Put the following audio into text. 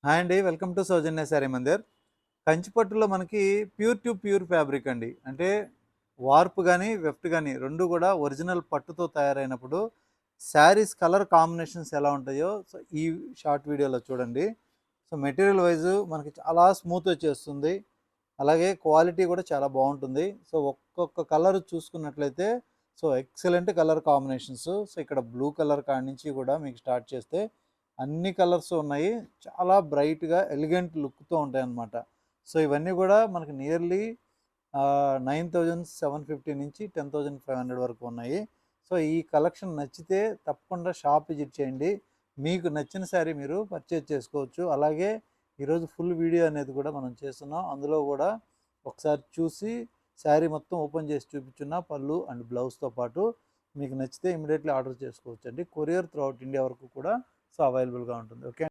Hi అండి. Welcome to సౌజన్య శారీ మందిర్. కంచిపట్టులో మనకి pure to pure fabric అండి. అంటే వార్ప్ గాని, వెఫ్ట్ గాని 2 గూడా ఒరిజినల్ పట్టుతో తయారైనప్పుడు శారీస్ కలర్ కాంబినేషన్స్ ఎలా ఉంటాయో ఈ షార్ట్ వీడియోలో చూడండి. మెటీరియల్ వైస్ మనకి చాలా స్మూత్ వచ్చేస్తుంది. అలాగే క్వాలిటీ కూడా చాలా బావుంటుంది. ఒక్కొక్క కలర్ చూసుకున్నట్లయితే ఎక్సలెంట్ కలర్ కాంబినేషన్స్. ఇక్కడ బ్లూ కలర్ కాడి నుంచి కూడా మీకు స్టార్ట్ చేస్తే అన్ని కలర్స్ ఉన్నాయి. చాలా బ్రైట్‌గా ఎలిగెంట్ లుక్‌తో ఉంటాయన్నమాట. ఇవన్నీ కూడా మనకి నియర్లీ 9,750 నుంచి 10,500 వరకు ఉన్నాయి. ఈ కలెక్షన్ నచ్చితే తప్పకుండా షాప్ విజిట్ చేయండి. మీకు నచ్చిన శారీ మీరు పర్చేజ్ చేసుకోవచ్చు. అలాగే ఈరోజు ఫుల్ వీడియో అనేది కూడా మనం చేస్తున్నాం. అందులో కూడా ఒకసారి చూసి శారీ మొత్తం ఓపెన్ చేసి చూపించున్న పళ్ళు అండ్ బ్లౌజ్‌తో పాటు మీకు నచ్చితే ఇమ్మీడియేట్‌లీ ఆర్డర్ చేసుకోవచ్చండి. కొరియర్ త్రూ అవుట్ ఇండియా వరకు కూడా అవైలబుల్‌గా ఉంటుంది. ఓకే.